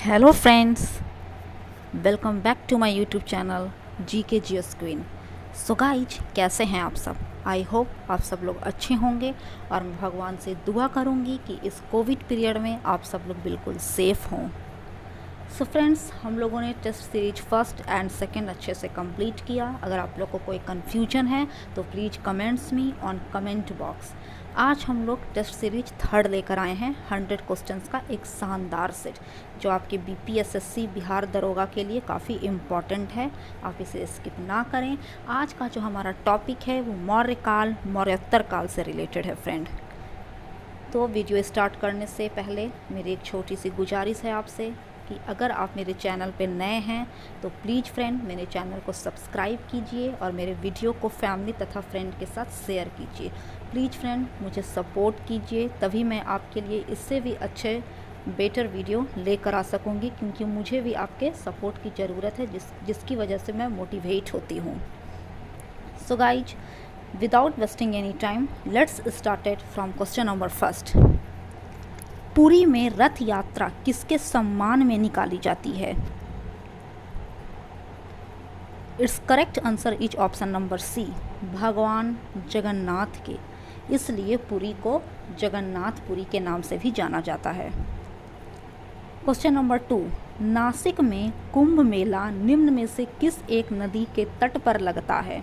Hello friends, welcome back to my YouTube channel G K जियोस queen. So guys, कैसे हैं आप सब? आई होप आप सब लोग अच्छे होंगे और मैं भगवान से दुआ करूंगी कि इस कोविड पीरियड में आप सब लोग बिल्कुल सेफ़ हों। सो फ्रेंड्स, हम लोगों ने test series first and second अच्छे से कंप्लीट किया। अगर आप लोग को कोई कन्फ्यूजन है तो please comments me on comment box. आज हम लोग टेस्ट सीरीज थर्ड लेकर आए हैं 100 क्वेश्चंस का एक शानदार सेट, जो आपके बीपीएसएससी बिहार दरोगा के लिए काफ़ी इम्पॉर्टेंट है। आप इसे स्किप ना करें। आज का जो हमारा टॉपिक है वो मौर्य काल, मौर्योत्तर काल से रिलेटेड है फ्रेंड। तो वीडियो स्टार्ट करने से पहले मेरी एक छोटी सी गुजारिश है आपसे कि अगर आप मेरे चैनल पे नए हैं तो प्लीज़ फ्रेंड मेरे चैनल को सब्सक्राइब कीजिए और मेरे वीडियो को फैमिली तथा फ्रेंड के साथ शेयर कीजिए। प्लीज़ फ्रेंड मुझे सपोर्ट कीजिए, तभी मैं आपके लिए इससे भी अच्छे बेटर वीडियो लेकर आ सकूँगी, क्योंकि मुझे भी आपके सपोर्ट की ज़रूरत है, जिसकी वजह से मैं मोटिवेट होती हूँ। So guys, without wasting any time, let's start it from question number first. Puri में रथ यात्रा किसके सम्मान में निकाली जाती है? It's correct answer is option number C, भगवान जगन्नाथ के। इसलिए पुरी को जगन्नाथपुरी के नाम से भी जाना जाता है। क्वेश्चन नंबर 2, नासिक में कुंभ मेला निम्न में से किस एक नदी के तट पर लगता है?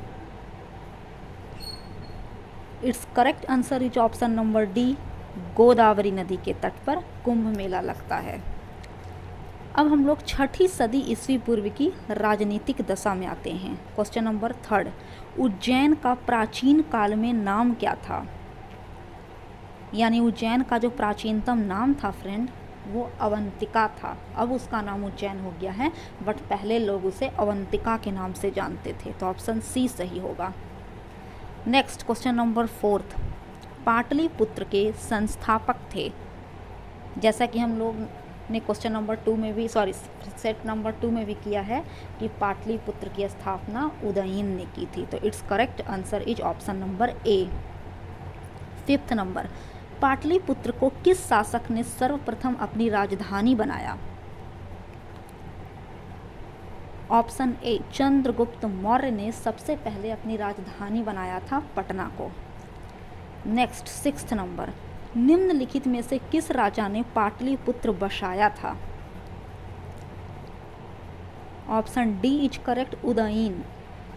It's correct answer is option number D, Godavari नदी के तट पर कुंभ मेला लगता है। अब हम लोग 6ठी सदी ईस्वी पूर्व की राजनीतिक दशा में आते हैं। क्वेश्चन नंबर 3, उज्जैन का प्राचीन काल में नाम क्या था? यानी उज्जैन का जो प्राचीनतम नाम था फ्रेंड, वो अवंतिका था। अब उसका नाम उज्जैन हो गया है, बट पहले लोग उसे अवंतिका के नाम से जानते थे। तो ऑप्शन सी सही होगा। नेक्स्ट क्वेश्चन नंबर 4, पाटलिपुत्र के संस्थापक थे। जैसा कि हम लोग ने क्वेश्चन नंबर 2 में भी सेट नंबर 2 में भी किया है कि पाटलिपुत्र की स्थापना उदयन ने की थी। तो it's correct answer is option number A. 5th number, Pataliputra को किस शासक ने सर्वप्रथम अपनी राजधानी बनाया? ऑप्शन ए, चंद्रगुप्त मौर्य ने सबसे पहले अपनी राजधानी बनाया था पटना को। नेक्स्ट 6th नंबर, निम्नलिखित में से किस राजा ने पाटलिपुत्र बसाया था? Option D is correct, Udayan.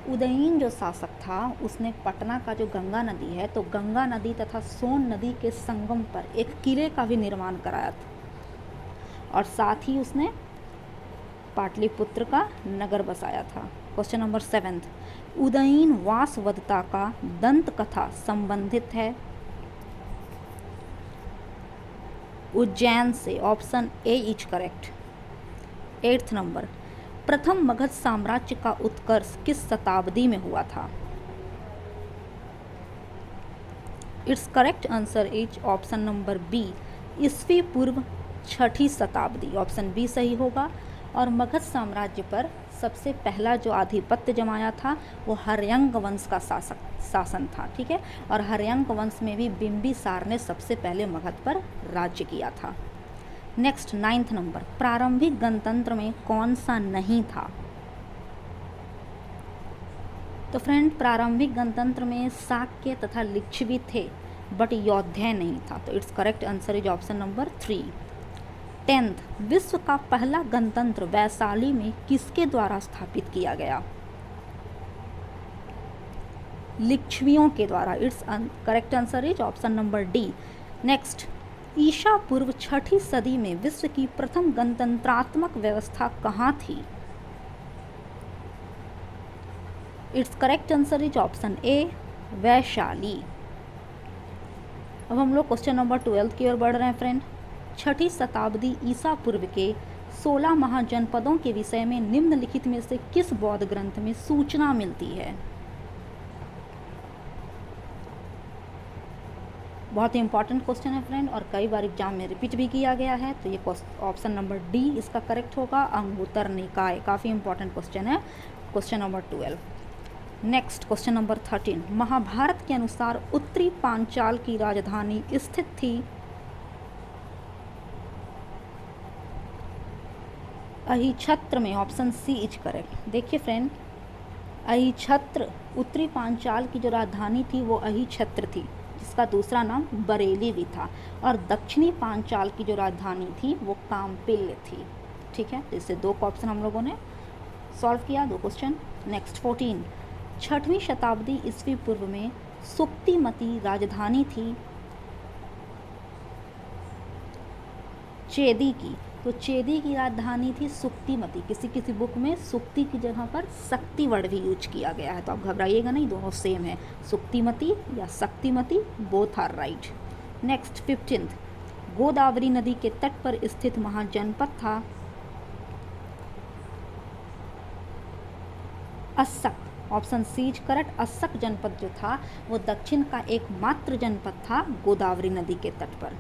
Udayan जो शासक था उसने पटना का जो गंगा नदी है, तो गंगा नदी तथा सोन नदी के संगम पर एक किले का भी निर्माण कराया था, और साथ ही उसने पाटलिपुत्र का नगर बसाया था। क्वेश्चन नंबर 7, उदयन वासवदत्ता का दंत कथा संबंधित है उज्जैन से। Option A is correct. 8th number, प्रथम मगध साम्राज्य का उत्कर्ष किस शताब्दी में हुआ था? It's correct answer is option number B, ईस्वी पूर्व 6ठी शताब्दी। ऑप्शन बी सही होगा। और मगध साम्राज्य पर सबसे पहला जो आधिपत्य जमाया था वो हर्यंक वंश का शासन था, ठीक है। और हर्यंक वंश में भी बिंबिसार ने सबसे पहले मगध पर राज्य किया था। नेक्स्ट 9th नंबर, प्रारंभिक गणतंत्र में कौन सा नहीं था? तो फ्रेंड, प्रारंभिक गणतंत्र में शाक्य तथा लिच्छवी थे, बट यौध्या नहीं था। तो it's correct answer is option number 3। 10th, विश्व का पहला गणतंत्र वैशाली में किसके द्वारा स्थापित किया गया? लिच्छवियों के द्वारा। It's correct answer is option number D. Next, ईसा पूर्व 6ठी सदी में विश्व की प्रथम गणतंत्रात्मक व्यवस्था कहाँ थी? It's correct answer is option A, Vaishali. अब हम लोग क्वेश्चन नंबर 12 की ओर बढ़ रहे हैं फ्रेंड। 6ठी शताब्दी ईसा पूर्व के 16 महाजनपदों के विषय में निम्नलिखित में से किस बौद्ध ग्रंथ में सूचना मिलती है? बहुत ही इंपॉर्टेंट क्वेश्चन है फ्रेंड, और कई बार एग्जाम में रिपीट भी किया गया है। तो ये ऑप्शन नंबर डी इसका करेक्ट होगा, अंगुत्तर निकाय। काफ़ी इंपॉर्टेंट क्वेश्चन है, question number 12। Next question number 13, Mahabharata के अनुसार उत्तरी पांचाल की राजधानी स्थित थी अहिछत्र में ऑप्शन सी इज करेक्ट। देखिए फ्रेंड, अहिछत्र उत्तरी पांचाल की जो राजधानी थी वो अहिछत्र थी, जिसका दूसरा नाम बरेली भी था, और दक्षिणी पांचाल की जो राजधानी थी वो काम्पिल्य थी। ठीक है, तो इससे 2 ऑप्शन हम लोगों ने सॉल्व किया, 2 क्वेश्चन। नेक्स्ट 14, 6वीं शताब्दी ईस्वी पूर्व में सुक्तिमती राजधानी थी चेदी की। तो चेदी की राजधानी थी सुक्तिमती। किसी किसी बुक में सुक्ति की जगह पर शक्ति वर्ड भी यूज किया गया है, तो आप घबराइएगा नहीं, दोनों सेम है, सुक्तिमती या Shaktimati, both are right. Next 15, Godavari नदी के तट पर स्थित महाजनपद था Assaka. Option C is correct. Assaka जनपद जो था वो दक्षिण का एकमात्र जनपद था गोदावरी नदी के तट पर।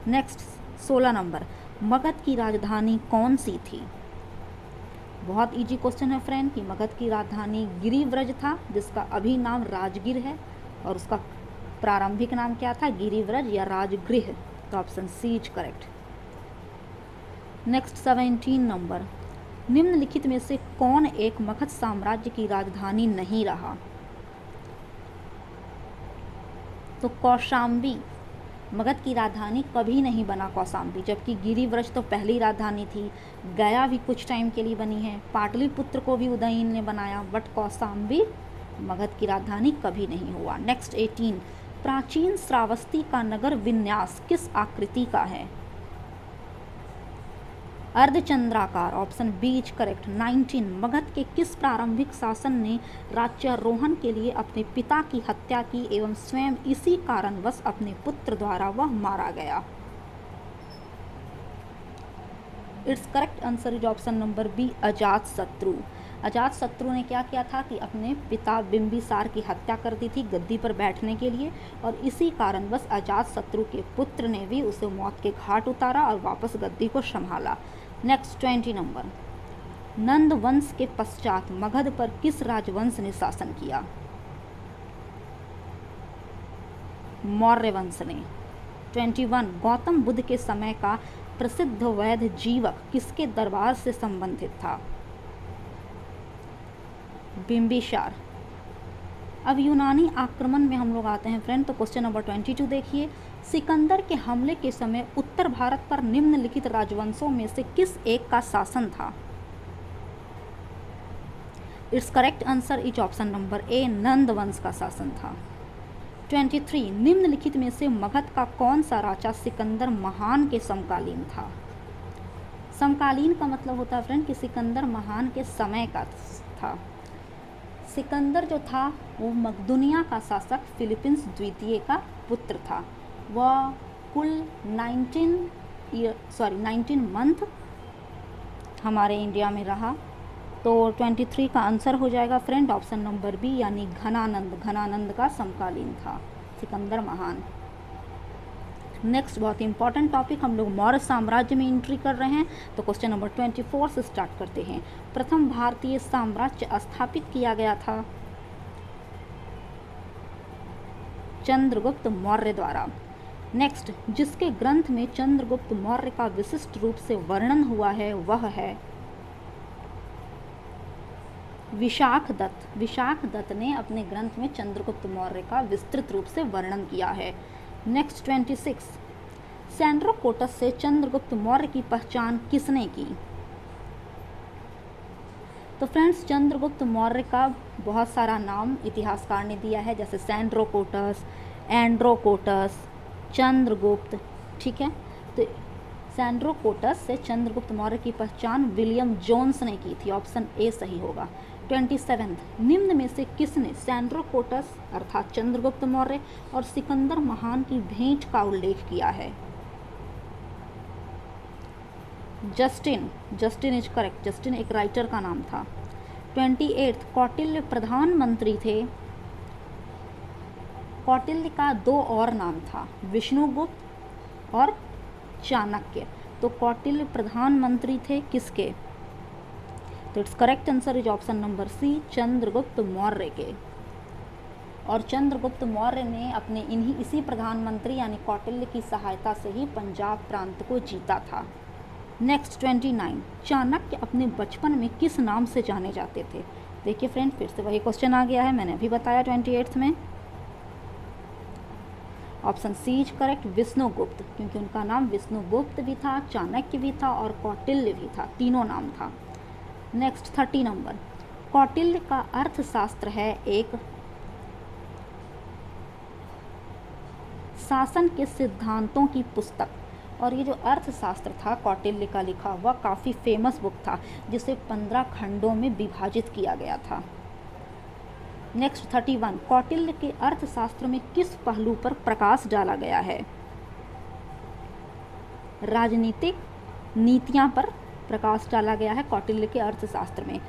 नेक्स्ट 16 नंबर, मगध की राजधानी कौन सी थी? बहुत इजी क्वेश्चन है फ्रेंड कि मगध की राजधानी गिरिव्रज था, जिसका अभी नाम राजगीर है, और उसका प्रारंभिक नाम क्या था? गिरिव्रज या राजगृह। तो option C is correct. Next 17 number, निम्नलिखित में से कौन एक मगध साम्राज्य की राजधानी नहीं रहा? तो कौशाम्बी मगध की राजधानी कभी नहीं बना कौशाम्बी, जबकि गिरिव्रज तो पहली राजधानी थी। गया भी कुछ टाइम के लिए बनी है, पाटलिपुत्र को भी उदयन ने बनाया, बट कौशाम्बी मगध की राजधानी कभी नहीं हुआ। नेक्स्ट 18, प्राचीन श्रावस्ती का नगर विन्यास किस आकृति का है? अर्धचंद्राकार। Option B is correct. 19, Magadha के किस प्रारंभिक शासन ने राज्यारोहण के लिए अपने पिता की हत्या की एवं स्वयं इसी कारणवश अपने पुत्र द्वारा वह मारा गया? It's correct answer is option number B, Ajatashatru. Ajatashatru ने क्या किया था कि अपने पिता बिंबिसार की हत्या कर दी थी गद्दी पर बैठने के लिए, और इसी कारणवश अजातशत्रु के पुत्र ने भी उसे मौत के घाट उतारा और वापस गद्दी को संभाला। नेक्स्ट 20 नंबर, नंद वंश के पश्चात मगध पर किस राजवंश ने शासन किया? मौर्य वंश ने। 21, गौतम बुद्ध के समय का प्रसिद्ध वैद्य जीवक किसके दरबार से संबंधित था? बिंबिसार। अब यूनानी आक्रमण में हम लोग आते हैं फ्रेंड, तो क्वेश्चन नंबर 22 देखिए, सिकंदर के हमले के समय उत्तर भारत पर निम्नलिखित राजवंशों में से किस एक का शासन था? It's correct answer is option number A, Nanda वंश का शासन था। 23, निम्नलिखित में से मगध का कौन सा राजा सिकंदर महान के समकालीन था? समकालीन का मतलब होता है फ्रेंड कि सिकंदर महान के समय का था। सिकंदर जो था वो मकदूनिया का शासक फिलिपींस द्वितीय का पुत्र था। वह कुल 19 मंथ हमारे इंडिया में रहा। तो 23 का आंसर हो जाएगा फ्रेंड ऑप्शन नंबर बी, यानी घनानंद का समकालीन था सिकंदर महान। नेक्स्ट बहुत इंपॉर्टेंट टॉपिक, हम लोग मौर्य साम्राज्य में एंट्री कर रहे हैं, तो क्वेश्चन नंबर 24 से स्टार्ट करते हैं। प्रथम भारतीय साम्राज्य स्थापित किया गया था चंद्रगुप्त मौर्य द्वारा। नेक्स्ट, जिसके ग्रंथ में चंद्रगुप्त मौर्य का विशिष्ट रूप से वर्णन हुआ है वह है विशाख दत्त। विशाख दत्त ने अपने ग्रंथ में चंद्रगुप्त मौर्य का विस्तृत रूप से वर्णन किया है। नेक्स्ट 26, सैंड्रोकोटस से चंद्रगुप्त मौर्य की पहचान किसने की? तो फ्रेंड्स, चंद्रगुप्त मौर्य का बहुत सारा नाम इतिहासकार ने दिया है, जैसे सैंड्रोकोटस, एंड्रोकोटस, चंद्रगुप्त। ठीक है, तो सैंड्रोकोटस से चंद्रगुप्त मौर्य की पहचान विलियम जोन्स ने की थी, ऑप्शन ए सही होगा। 27, निम्न में से किसने सैंड्रोकोटस अर्थात चंद्रगुप्त मौर्य और सिकंदर महान की भेंट का उल्लेख किया है? Justin is correct. जस्टिन एक राइटर का नाम था। 28, कौटिल्य प्रधानमंत्री थे। कौटिल्य का 2 और नाम था, विष्णुगुप्त और चाणक्य। तो कौटिल्य प्रधानमंत्री थे किसके? तो it's correct answer is option number C, Chandragupta Maurya के। और चंद्रगुप्त मौर्य ने अपने इसी प्रधानमंत्री यानी कौटिल्य की सहायता से ही पंजाब प्रांत को जीता था। नेक्स्ट 29, चाणक्य अपने बचपन में किस नाम से जाने जाते थे? देखिए फ्रेंड, फिर से वही क्वेश्चन आ गया है, मैंने अभी बताया 28th में। Option C is correct, Vishnugupta, क्योंकि उनका नाम विष्णुगुप्त भी था, चाणक्य भी था और कौटिल्य भी था, तीनों नाम था। नेक्स्ट 30 नंबर, कौटिल्य का अर्थशास्त्र है एक शासन के सिद्धांतों की पुस्तक। और ये जो अर्थशास्त्र था कौटिल्य का लिखा हुआ, काफ़ी फेमस बुक था, जिसे 15 खंडों में विभाजित किया गया था। नेक्स्ट 31, कौटिल्य के अर्थशास्त्र में किस पहलू पर प्रकाश डाला गया है? राजनीतिक नीतियां पर प्रकाश डाला गया है कौटिल्य के अर्थशास्त्र में।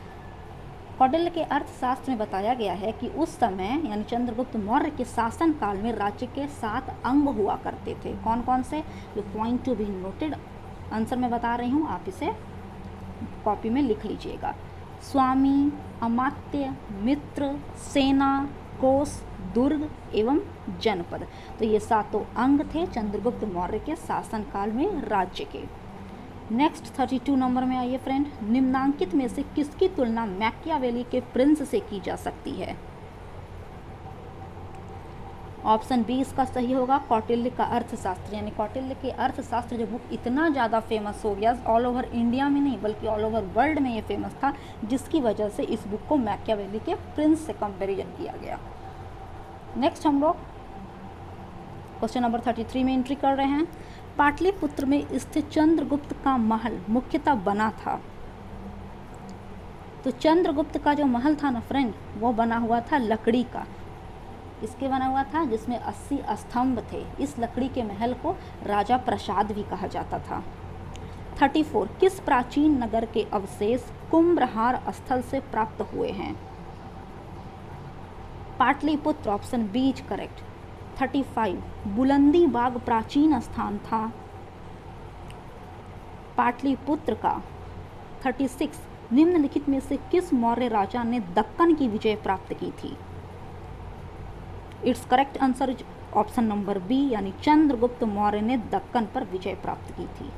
कौटिल्य के अर्थशास्त्र में बताया गया है कि उस समय यानी चंद्रगुप्त मौर्य के शासन काल में राज्य के 7 अंग हुआ करते थे। कौन कौन से? जो point to be noted, answer मैं बता रही हूँ, आप इसे कॉपी में लिख लीजिएगा। स्वामी, अमात्य, मित्र, सेना, कोष, दुर्ग एवं जनपद। तो ये 7 अंग थे चंद्रगुप्त मौर्य के शासनकाल में राज्य के। नेक्स्ट 32 नंबर में आइए फ्रेंड, निम्नांकित में से किसकी तुलना मैकियावेली के प्रिंस से की जा सकती है? ऑप्शन बी इसका सही होगा, कौटिल्य का अर्थशास्त्र। यानी कौटिल्य के अर्थशास्त्र जो बुक इतना ज़्यादा फेमस हो गया, ऑल ओवर इंडिया में नहीं बल्कि ऑल ओवर वर्ल्ड में ये फेमस था, जिसकी वजह से इस बुक को मैकियावेली के प्रिंस से कंपैरिजन किया गया। नेक्स्ट हम लोग क्वेश्चन नंबर 33 में एंट्री कर रहे हैं। पाटलिपुत्र में स्थित चंद्रगुप्त का महल मुख्यतः बना था। तो चंद्रगुप्त का जो महल था ना फ्रेंड, वो बना हुआ था लकड़ी का। इसके बना हुआ था जिसमें 80 स्तंभ थे। इस लकड़ी के महल को राजा प्रसाद भी कहा जाता था। 34, किस प्राचीन नगर के अवशेष कुम्भहार स्थल से प्राप्त हुए हैं? Pataliputra, option B is correct. 35, Bulandi बाग प्राचीन स्थान था पाटलिपुत्र का। 36, निम्नलिखित में से किस मौर्य राजा ने दक्कन की विजय प्राप्त की थी? It's correct answer is option number B, यानी चंद्रगुप्त मौर्य ने दक्कन पर विजय प्राप्त की थी।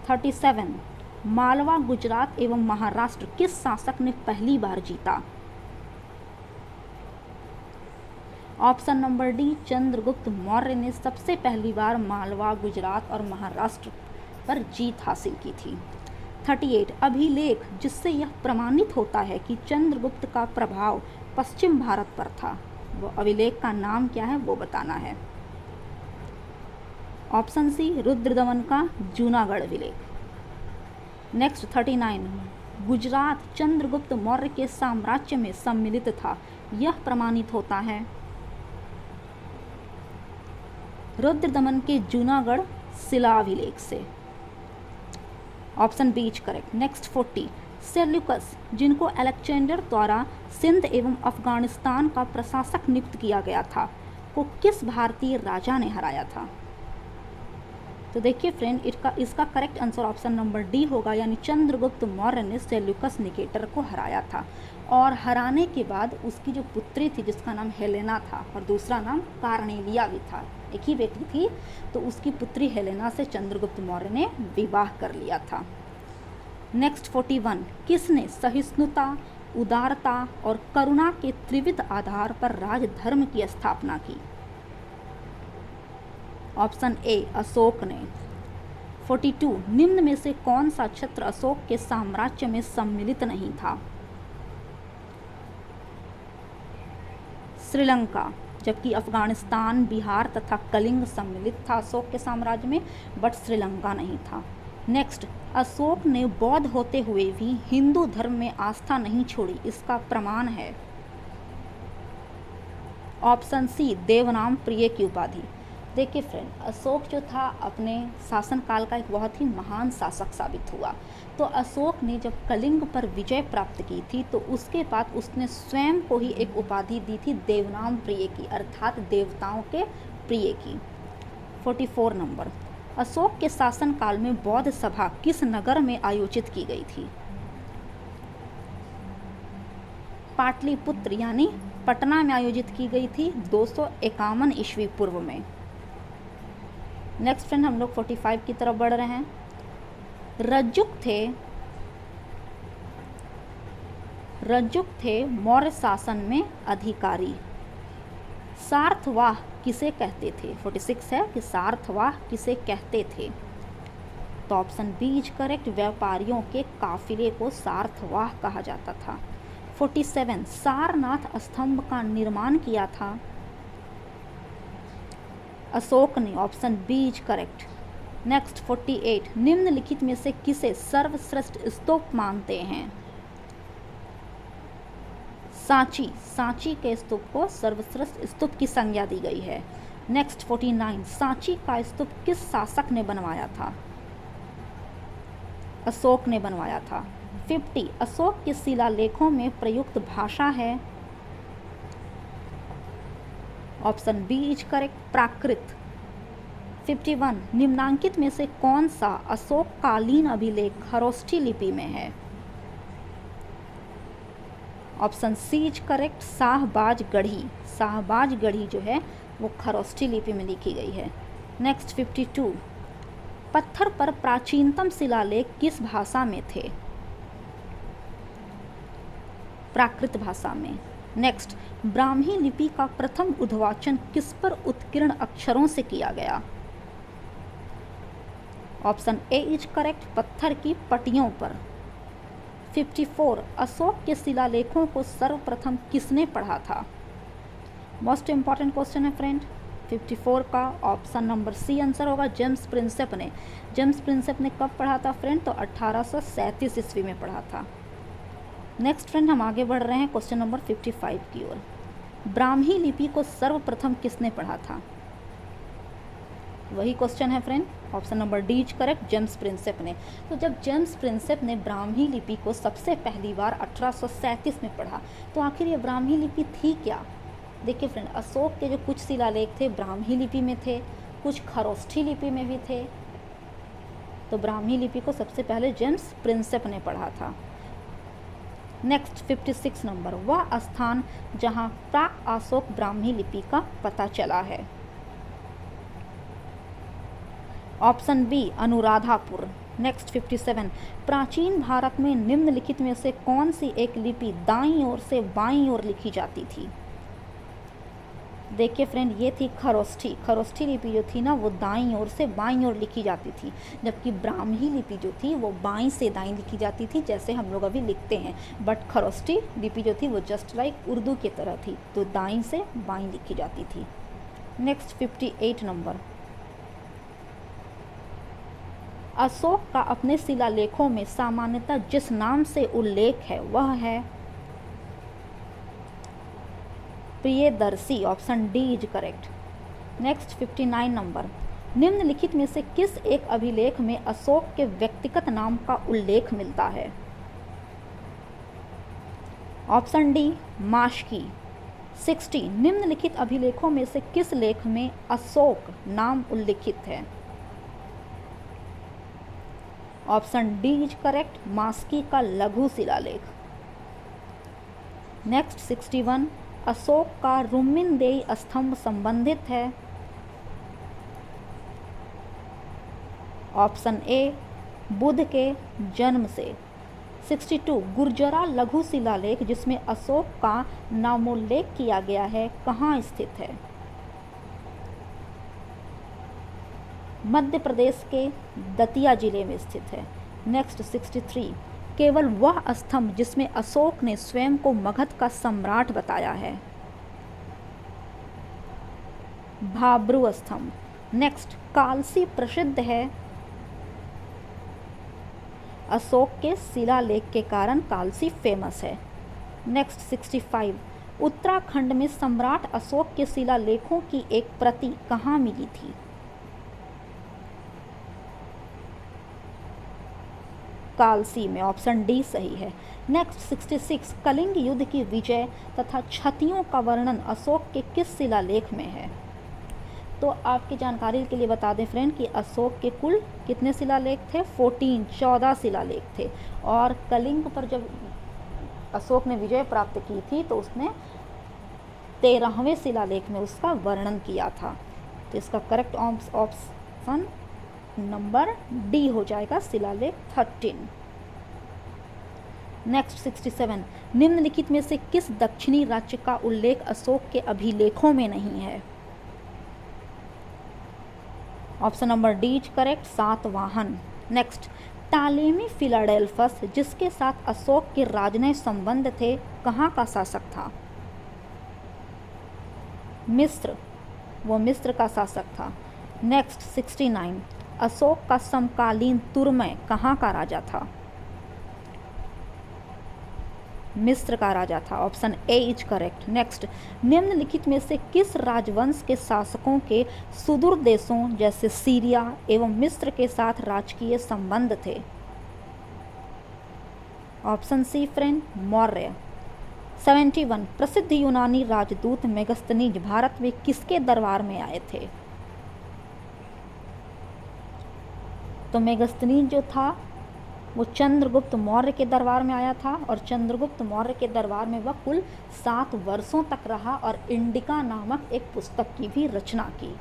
37, मालवा, गुजरात एवं महाराष्ट्र किस शासक ने पहली बार जीता? Option number D, Chandragupta Maurya ने सबसे पहली बार मालवा, गुजरात और महाराष्ट्र पर जीत हासिल की थी। 38, अभिलेख जिससे यह प्रमाणित होता है कि चंद्रगुप्त का प्रभाव पश्चिम भारत पर था, वो अभिलेख का नाम क्या है वो बताना है। ऑप्शन सी, रुद्रदमन का जूनागढ़ अभिलेख। नेक्स्ट 39, गुजरात चंद्रगुप्त मौर्य के साम्राज्य में सम्मिलित था, यह प्रमाणित होता है रुद्रदमन के जूनागढ़ शिलाभिलेख से। Option B is correct. Next 40, Seleucus जिनको अलेक्जेंडर द्वारा सिंध एवं अफगानिस्तान का प्रशासक नियुक्त किया गया था, को किस भारतीय राजा ने हराया था? तो देखिए फ्रेंड, इसका correct answer option number D होगा, यानी चंद्रगुप्त मौर्य ने सेल्यूकस निकेटर को हराया था। और हराने के बाद उसकी जो पुत्री थी जिसका नाम हेलेना था और दूसरा नाम कार्नेलिया भी था, एक ही बेटी थी, तो उसकी पुत्री हेलेना से चंद्रगुप्त मौर्य ने विवाह कर लिया था। नेक्स्ट 41, किसने सहिष्णुता, उदारता और करुणा के त्रिविध आधार पर राजधर्म की स्थापना की? ऑप्शन ए, अशोक ने। 42, निम्न में से कौन सा क्षेत्र अशोक के साम्राज्य में सम्मिलित नहीं था? श्रीलंका, जबकि अफगानिस्तान, बिहार तथा कलिंग सम्मिलित था अशोक के साम्राज्य में, बट श्रीलंका नहीं था। नेक्स्ट, अशोक ने बौद्ध होते हुए भी हिंदू धर्म में आस्था नहीं छोड़ी, इसका प्रमाण है? ऑप्शन सी, देवनाम प्रिय की उपाधि। देखिए फ्रेंड, अशोक जो था अपने शासनकाल का एक बहुत ही महान शासक साबित हुआ। तो अशोक ने जब कलिंग पर विजय प्राप्त की थी तो उसके बाद उसने स्वयं को ही एक उपाधि दी थी देवनाम प्रिय की, अर्थात देवताओं के प्रिय की। 44 नंबर, अशोक के शासनकाल में बौद्ध सभा किस नगर में आयोजित की गई थी? पाटलिपुत्र यानी पटना में आयोजित की गई थी 251 ईस्वी पूर्व में। नेक्स्ट फ्रेंड, हम लोग 45 की तरफ बढ़ रहे हैं। रज्जुक थे मौर्य शासन में अधिकारी। सार्थवाह किसे कहते थे? 46 है कि सार्थवाह किसे कहते थे? तो ऑप्शन बी इज करेक्ट, व्यापारियों के काफिले को सार्थवाह कहा जाता था। 47 सारनाथ स्तंभ का निर्माण किया था अशोक ने, option B is correct. Next 48 निम्नलिखित में से किसे सर्वश्रेष्ठ स्तूप मानते हैं? सांची के स्तूप को सर्वश्रेष्ठ स्तूप की संज्ञा दी गई है। नेक्स्ट 49 सांची का स्तूप किस शासक ने बनवाया था? अशोक ने बनवाया था। 50 अशोक के शिलालेखों में प्रयुक्त भाषा है? ऑप्शन बी इज करेक्ट, प्राकृत। 51 निम्नांकित में से कौन सा अशोक कालीन अभिलेख खरोष्ठी लिपि में है? Option C is correct, Shahbaz Garhi जो है वो खरोष्ठी लिपि में लिखी गई है। नेक्स्ट 52 पत्थर पर प्राचीनतम शिलालेख किस भाषा में थे? प्राकृत भाषा में। नेक्स्ट ब्राह्मी लिपि का प्रथम उद्वाचन किस पर उत्कीर्ण अक्षरों से किया गया? ऑप्शन ए इज करेक्ट, पत्थर की पट्टियों पर। 54 अशोक के शिलालेखों को सर्वप्रथम किसने पढ़ा था? मोस्ट इंपॉर्टेंट क्वेश्चन है फ्रेंड। 54 का ऑप्शन नंबर सी आंसर होगा, जेम्स प्रिंसेप ने। जेम्स प्रिंसेप ने कब पढ़ा था फ्रेंड? तो 1837 ईस्वी में पढ़ा था। नेक्स्ट फ्रेंड हम आगे बढ़ रहे हैं क्वेश्चन नंबर 55 की ओर। ब्राह्मी लिपि को सर्वप्रथम किसने पढ़ा था? वही क्वेश्चन है friend, option number D is correct, James Prinsep ने। तो जब जेम्स प्रिंसेप ने ब्राह्मी लिपि को सबसे पहली बार 1837 में पढ़ा, तो आखिर ये ब्राह्मी लिपि थी क्या? देखिए फ्रेंड, अशोक के जो कुछ शिलालेख थे ब्राह्मी लिपि में थे, कुछ खरोष्ठी लिपि में भी थे। तो ब्राह्मी लिपि को सबसे पहले जेम्स प्रिंसेप ने पढ़ा था। नेक्स्ट 56 नंबर, वह स्थान जहां प्राक अशोक ब्राह्मी लिपि का पता चला है? Option B Anuradhapura. नेक्स्ट 57 प्राचीन भारत में निम्नलिखित में से कौन सी एक लिपि दाईं ओर से बाईं ओर लिखी जाती थी? देखिए फ्रेंड, ये थी खरोष्ठी लिपि जो थी ना वो दाईं ओर से बाईं ओर लिखी जाती थी, जबकि ब्राह्मी लिपि जो थी वो बाईं से दाईं लिखी जाती थी, जैसे हम लोग अभी लिखते हैं। बट खरोष्ठी लिपि जो थी वो जस्ट लाइक उर्दू की तरह थी, तो दाईं से बाईं लिखी जाती थी। नेक्स्ट 58 नंबर, अशोक का अपने शिलालेखों में सामान्यतः जिस नाम से उल्लेख है वह है? Priyadarshi, option D is correct. Next 59 number, निम्नलिखित में से किस एक अभिलेख में अशोक के व्यक्तिगत नाम का उल्लेख मिलता है? Option D माशकी। 60 निम्नलिखित अभिलेखों में से किस लेख में अशोक नाम उल्लिखित है? ऑप्शन डी इज करेक्ट, मास्की का लघु शिलालेख। नेक्स्ट 61 अशोक का रुम्मिनदेई स्तंभ संबंधित है? ऑप्शन ए बुद्ध के जन्म से। 62 गुर्जरा लघु शिलालेख जिसमें अशोक का नामोल्लेख किया गया है कहाँ स्थित है? मध्य प्रदेश के दतिया जिले में स्थित है। नेक्स्ट 63 केवल वह स्तंभ जिसमें अशोक ने स्वयं को मगध का सम्राट बताया है? भाब्रू स्तंभ। नेक्स्ट कालसी प्रसिद्ध है अशोक के शिलालेख के कारण कालसी फेमस है। नेक्स्ट 65 उत्तराखंड में सम्राट अशोक के शिलालेखों की एक प्रति कहाँ मिली थी? कालसी में, ऑप्शन डी सही है। नेक्स्ट 66 कलिंग युद्ध की विजय तथा क्षतियों का वर्णन अशोक के किस शिलालेख में है? तो आपकी जानकारी के लिए बता दें फ्रेंड कि अशोक के कुल कितने शिलालेख थे? 14 शिलालेख थे। और कलिंग पर जब अशोक ने विजय प्राप्त की थी तो उसने 13वें शिलालेख में उसका वर्णन किया था। तो इसका करेक्ट ऑप्शन नंबर डी हो जाएगा शिलालेख 13। नेक्स्ट 67, निम्नलिखित में से किस दक्षिणी राज्य का उल्लेख अशोक के अभिलेखों में नहीं है? Option number D is correct, Satavahana. Next, Ptolemy Philadelphus जिसके साथ अशोक के राजनय संबंध थे, कहाँ का शासक था? मिस्र, वो मिस्र का शासक था। नेक्स्ट 69, अशोक का समकालीन तुर्मय कहाँ का राजा था? मिस्र का राजा था। Option A is correct. Next, निम्नलिखित में से किस राजवंश के शासकों के सुदूर देशों जैसे सीरिया एवं मिस्र के साथ राजकीय संबंध थे? Option C friend, Maurya. 71, प्रसिद्ध यूनानी राजदूत मेगस्थनीज भारत में किसके दरबार में आए थे? तो मेगस्थनीज जो था वो चंद्रगुप्त मौर्य के दरबार में आया था और चंद्रगुप्त मौर्य के दरबार में वह कुल 7 वर्षों तक रहा और इंडिका नामक एक पुस्तक की भी रचना की।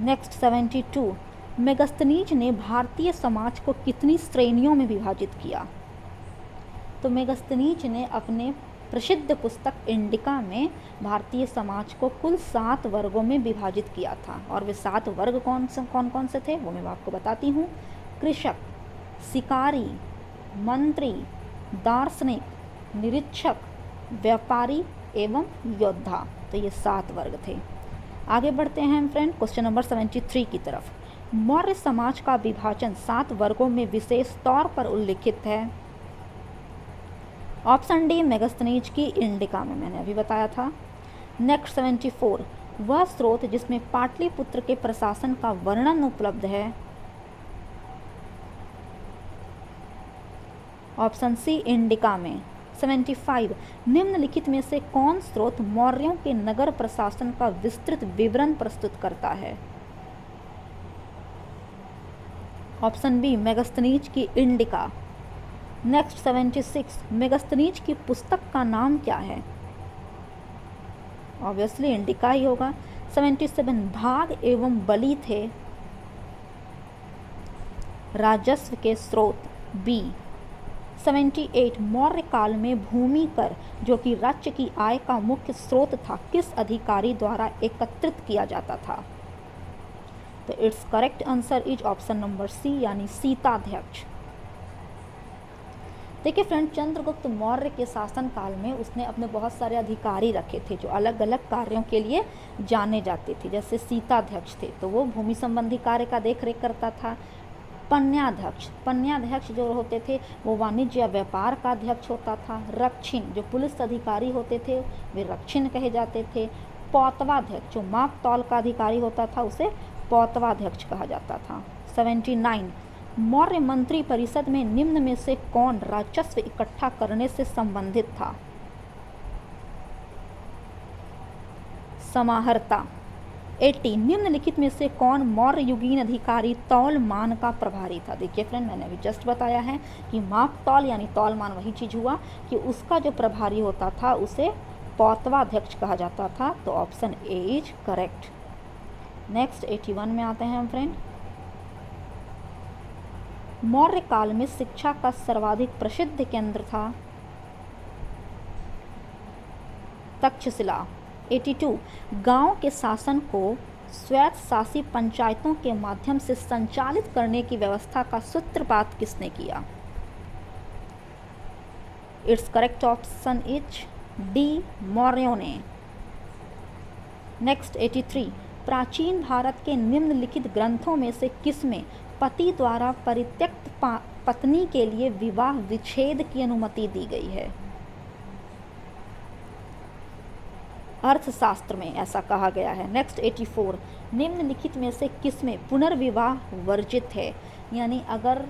नेक्स्ट 72, मेगस्थनीज ने भारतीय समाज को कितनी श्रेणियों में विभाजित किया? तो मेगस्थनीज ने अपने प्रसिद्ध पुस्तक इंडिका में भारतीय समाज को कुल 7 वर्गों में विभाजित किया था। और वे 7 वर्ग कौन कौन से थे वो मैं आपको बताती हूँ। कृषक, शिकारी, मंत्री, दार्शनिक, निरीक्षक, व्यापारी एवं योद्धा। तो ये 7 वर्ग थे। आगे बढ़ते हैं फ्रेंड क्वेश्चन नंबर 73 की तरफ। मौर्य समाज का विभाजन 7 वर्गों में विशेष तौर पर उल्लिखित है। ऑप्शन डी, मेगस्थनीज की इंडिका में, मैंने अभी बताया था। नेक्स्ट 74, वह स्रोत जिसमें पाटलिपुत्र के प्रशासन का वर्णन उपलब्ध है? ऑप्शन सी, इंडिका में। 75, निम्नलिखित में से कौन स्रोत मौर्यों के नगर प्रशासन का विस्तृत विवरण प्रस्तुत करता है? ऑप्शन बी, मेगस्थनीज की इंडिका। नेक्स्ट 76, मेगस्थनीज की पुस्तक का नाम क्या है? ऑब्वियसली इंडिका ही होगा। 77, भाग एवं बलि थे राजस्व के स्रोत, बी। 78, मौर्य काल में भूमि कर जो कि राज्य की आय का मुख्य स्रोत था, किस अधिकारी द्वारा एकत्रित किया जाता था? तो it's correct answer is option number C, यानी सीताध्यक्ष। देखिए फ्रेंड, चंद्रगुप्त मौर्य के शासन काल में उसने अपने बहुत सारे अधिकारी रखे थे जो अलग अलग कार्यों के लिए जाने जाते थे। जैसे सीताध्यक्ष थे तो वो भूमि संबंधी कार्य का देखरेख करता था। पन्याध्यक्ष जो होते थे वो वाणिज्य या व्यापार का अध्यक्ष होता था। रक्षिण जो पुलिस अधिकारी होते थे वे रक्षिण कहे जाते थे। पौतवाध्यक्ष जो माप तौल का अधिकारी होता था उसे पौतवाध्यक्ष कहा जाता था। 79, मौर्य मंत्री परिषद में निम्न में से कौन राजस्व इकट्ठा करने से संबंधित था? समाहर्ता। 80, निम्नलिखित में से कौन मौर्य युगीन अधिकारी तौल मान का प्रभारी था? देखिए फ्रेंड, मैंने अभी जस्ट बताया है कि माप तौल यानी तौल मान वही चीज़ हुआ कि उसका जो प्रभारी होता था उसे पौतवाध्यक्ष कहा जाता था। तो option A is correct. Next 81 में आते हैं हम फ्रेंड। मौर्य काल में शिक्षा का सर्वाधिक प्रसिद्ध केंद्र था? तक्षशिला। 82, गांव के शासन को स्वायत्त शासी पंचायतों के माध्यम से संचालित करने की व्यवस्था का सूत्रपात किसने किया? It's correct option is D, मौर्यों ने। नेक्स्ट 83, प्राचीन भारत के निम्नलिखित ग्रंथों में से किसमें पति द्वारा परित्यक्त पत्नी के लिए विवाह विच्छेद की अनुमति दी गई है? अर्थशास्त्र में ऐसा कहा गया है। नेक्स्ट 84, निम्नलिखित में से किसमें पुनर्विवाह वर्जित है? यानी अगर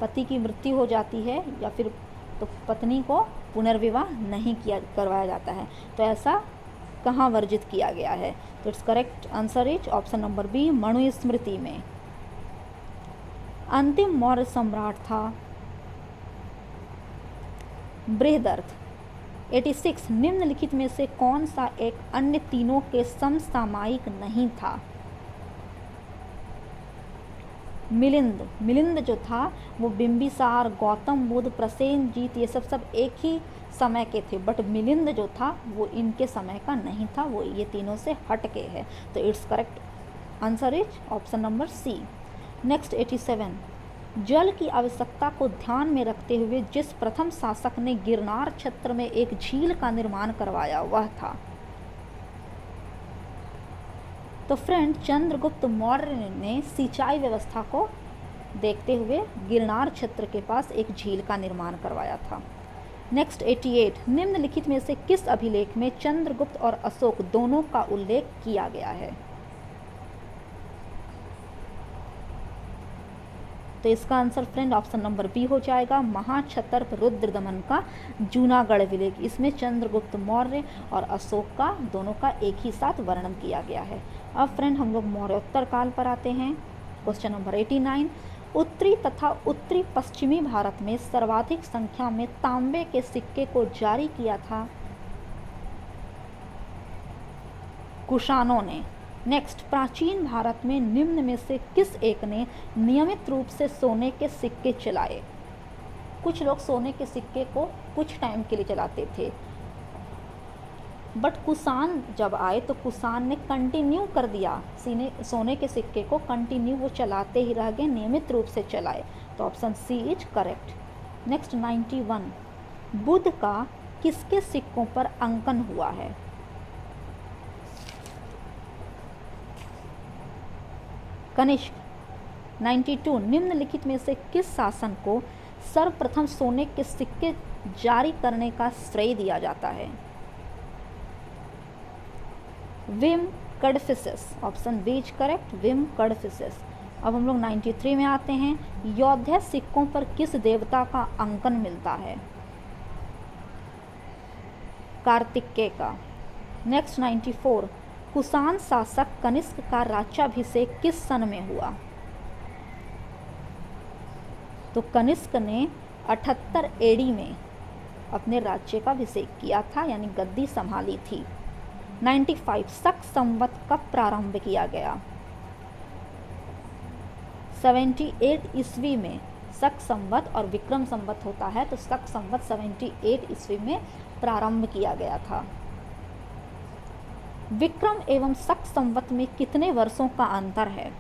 पति की मृत्यु हो जाती है या फिर तो पत्नी को पुनर्विवाह नहीं करवाया जाता है। तो ऐसा कहाँ वर्जित किया गया है? तो it's correct answer is option number B, Manusmriti में। अंतिम मौर्य सम्राट था बृहदर्थ। 86, निम्नलिखित में से कौन सा एक अन्य तीनों के समसामयिक नहीं था? मिलिंद, मिलिंद जो था वो बिंबिसार, गौतम बुद्ध, प्रसेनजीत ये सब एक ही समय के थे, बट मिलिंद जो था वो इनके समय का नहीं था, वो ये तीनों से हट के है। तो it's correct answer is option number C. Next 87, जल की आवश्यकता को ध्यान में रखते हुए जिस प्रथम शासक ने गिरनार क्षेत्र में एक झील का निर्माण करवाया वह था। तो फ्रेंड, चंद्रगुप्त मौर्य ने सिंचाई व्यवस्था को देखते हुए गिरनार क्षेत्र के पास एक झील का निर्माण करवाया था। नेक्स्ट 88, निम्नलिखित में से किस अभिलेख में चंद्रगुप्त और अशोक दोनों का उल्लेख किया गया है? तो इसका answer friend option number B हो जाएगा, महाक्षत्रप रुद्रदमन का जूनागढ़ अभिलेख। इसमें चंद्रगुप्त मौर्य और अशोक का दोनों का एक ही साथ वर्णन किया गया है। अब फ्रेंड हम लोग मौर्योत्तर काल पर आते हैं। क्वेश्चन नंबर 89, उत्तरी तथा उत्तरी पश्चिमी भारत में सर्वाधिक संख्या में तांबे के सिक्के को जारी किया था कुषाणों ने। नेक्स्ट, प्राचीन भारत में निम्न में से किस एक ने नियमित रूप से सोने के सिक्के चलाए? कुछ लोग सोने के सिक्के को कुछ टाइम के लिए चलाते थे, बट कुषाण जब आए तो कुषाण ने कंटिन्यू कर दिया, सोने के सिक्के को कंटिन्यू वो चलाते ही रह गए, नियमित रूप से चलाए। तो option C is correct. Next 91, Buddha का किसके सिक्कों पर अंकन हुआ है? कनिष्क। 92, निम्नलिखित में से किस शासन को सर्वप्रथम सोने के सिक्के जारी करने का श्रेय दिया जाता है? Vima Kadphises, option B is correct, Vima Kadphises. अब हम लोग 93 में आते हैं, योध्या सिक्कों पर किस देवता का अंकन मिलता है? कार्तिकेय का। नेक्स्ट 94, कुषाण शासक कनिष्क का राज्याभिषेक किस सन में हुआ? तो कनिष्क ने 78 एडी में अपने राज्य का अभिषेक किया था, यानी गद्दी संभाली थी। 95, शक संवत कब प्रारंभ किया गया? 78 ईस्वी में शक संवत और विक्रम संवत होता है, तो शक संवत 78 ईस्वी में प्रारंभ किया गया था। विक्रम एवं शक संवत में कितने वर्षों का अंतर है?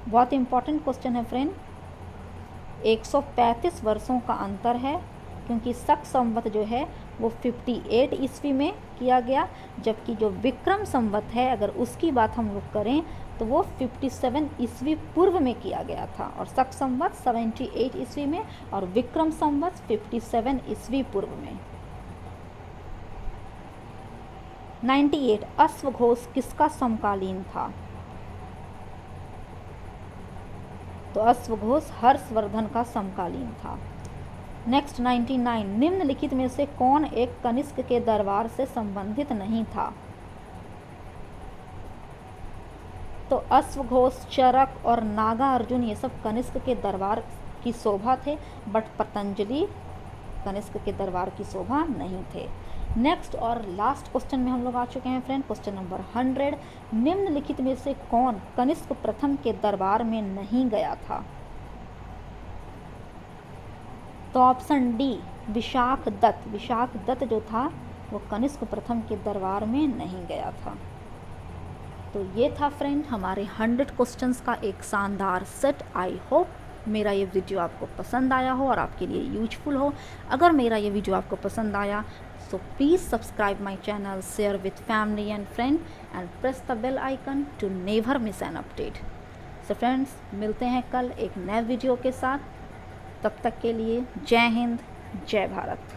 बहुत इंपॉर्टेंट क्वेश्चन है फ्रेंड। 135 वर्षों का अंतर है, क्योंकि शक संवत जो है वो 58 ईस्वी में किया गया, जबकि जो विक्रम संवत है अगर उसकी बात हम लोग करें तो वो 57 ईस्वी पूर्व में किया गया था, और शक संवत 78 ईस्वी में और विक्रम संवत 57 ईस्वी पूर्व में। 98, अश्वघोष किसका समकालीन था? तो अश्वघोष हर्षवर्धन का समकालीन था। नेक्स्ट 99, निम्नलिखित में से कौन एक कनिष्क के दरबार से संबंधित नहीं था? तो अश्वघोष, चरक और नागार्जुन ये सब कनिष्क के दरबार की शोभा थे, बट पतंजलि कनिष्क के दरबार की शोभा नहीं थे। नेक्स्ट और लास्ट क्वेश्चन में हम लोग आ चुके हैं फ्रेंड, क्वेश्चन नंबर 100, निम्नलिखित में से कौन कनिष्क प्रथम के दरबार में नहीं गया था? तो ऑप्शन डी विशाख दत्त। विशाख दत्त जो था वो कनिष्क प्रथम के दरबार में नहीं गया था। तो ये था फ्रेंड हमारे 100 क्वेश्चंस का एक शानदार सेट। आई होप मेरा ये वीडियो आपको पसंद आया हो और आपके लिए यूजफुल हो। अगर मेरा ये वीडियो आपको पसंद आया so please subscribe my channel, share with family and friend and press the bell icon to never miss an update. So friends, मिलते हैं कल एक नए वीडियो के साथ। तब तक के लिए जय हिंद, जय भारत।